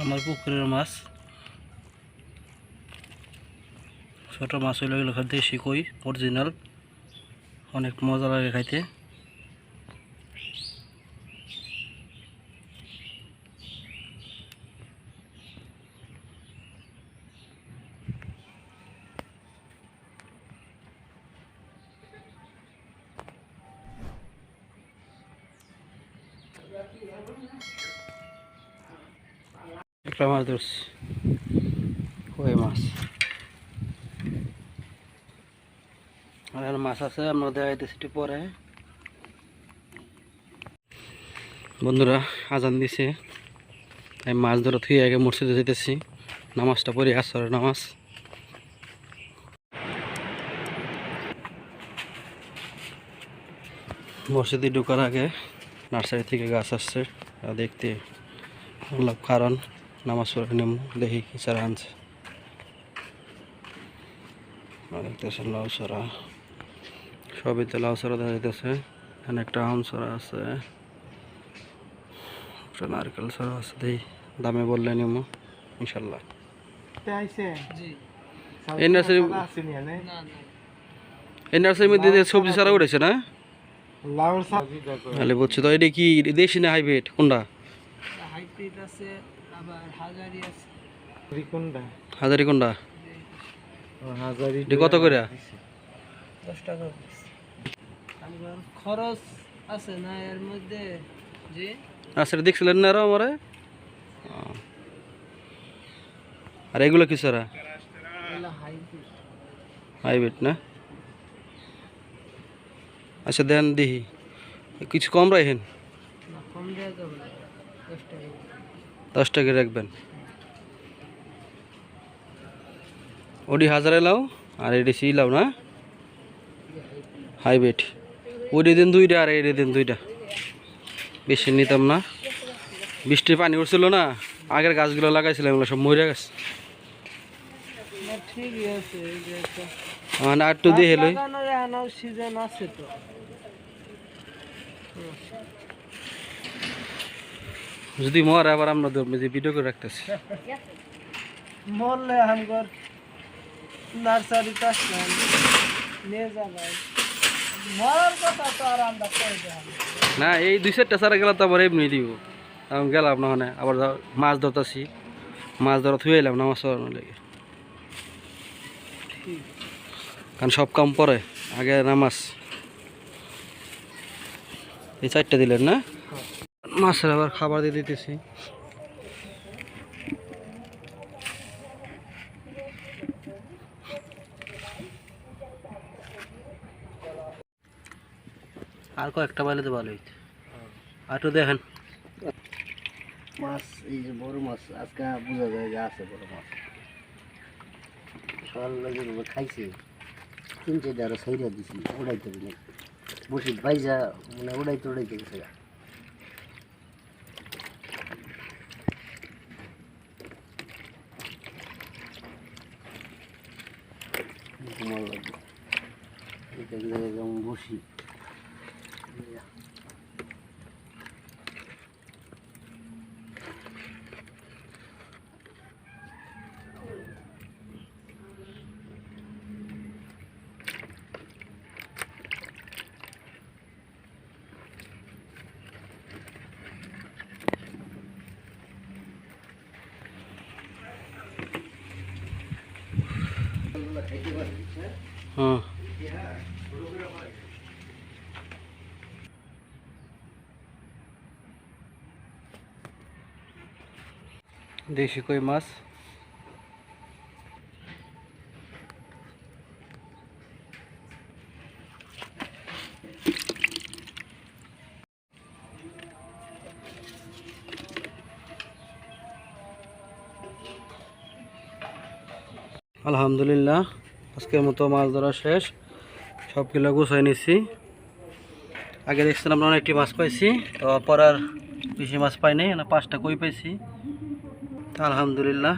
আমার পুকুরের মাছ, ছোট মাছ হইল এগুলো দেশি কই অরিজিনাল, অনেক মজা লাগে খাইতে। একটা মাছ ধরছি, কই মাছ। আর মাছ আছে, আমরা দেখাইতেছি একটু পরে। বন্ধুরা আজান দিছে, আমি মাছ ধরা থুয়ে আগে মসজিদে যেতেছি, নামাজটা পড়ি, আসরের নামাজ। মসজিদে ঢোকার আগে নার্সারি থেকে গাছ আসছে, দেখতে বললাম কারণ নামাজ পড়ে নেব, দেখি কি চারা আনছে। দেখতেছে লাউ চারা, সবই তো লাউ চারা দেখা যাইতেছে। এখানে একটা আম চারা আছে, একটা নারকেল চারা আছে, দেখি দামে বললে নেব ইনশাল্লাহ। এই নার্সারির মধ্যে সবজি চারা উঠেছে না? তাহলে বলছি তো, এটা কি দেশি না হাইব্রিড? কোনটা? হাজারি কোনটা? কত করে? 10 টাকা খরচ আছে না এর মধ্যে। জি আচ্ছা, দেখছিলেন না আরো আমারে? আর এগুলো কি সারা? হাইব্রিড না? আচ্ছা দেন দেখি, কিছু কম রাখেন। 10 টাকা রাখবেন। ওডি হাজারে লাও, আর এটি সি লাও না হাইব্রিড। ওডি দিন 2টা আর এটি দিন 2টা, বেশি নিতাম না। বৃষ্টির পানি উঠছিল না, আগের গাছগুলো লাগাইছিলাম, এগুলো সব মরে গেছে। মানে আর একটু দিয়ে হলো সিজন আছে তো। যদি মরে আবার আমরা যে ভিডিও করে রাখতেছি। মরলে আমগর নার্সারি কাজ নিয়ে যাবে, মরার কথা তো আর আমরা কই দেব না। এই 2-4টা সারা গেলে তো আবার এমনি দিব। আমি গেলাম না, মানে আবার মাছ ধরতেছি, মাছ ধরা থুয়ে এলাম না মাছ ধরানোর লেগে। কারণ সব কাম পরে, আগে নামাজ। এই 4টা দিলেন না? মাছের আবার খাবার দিয়ে দিতেছি। আর কয়েকটা পাইলে তো ভালো হইতো। আর একটু দেখেন মাছ, এই যে বড় মাছ আজকে বোঝা যায় যে আছে বড় মাছ। সকাল লাগে খাইছে, 3-4টা আরো সাইডা দিছি, উড়াইতে পারি বসি ভাইজা, মানে উড়াইতে গেছে। ঘুমাল লাগবে, এটা এক জায়গায় যেমন বসি। হুম, দেশি কই মাছ। আলহামদুলিল্লাহ, আজকের মতো মাছ ধরা শেষ, সবগুলো গুছাই নিছি। আগে দেখছিলাম আমরা অনেকটি মাছ পাইছি, তো পর আর বেশি মাছ পাই নাই, 5টা কই পাইছি। তো আলহামদুলিল্লাহ।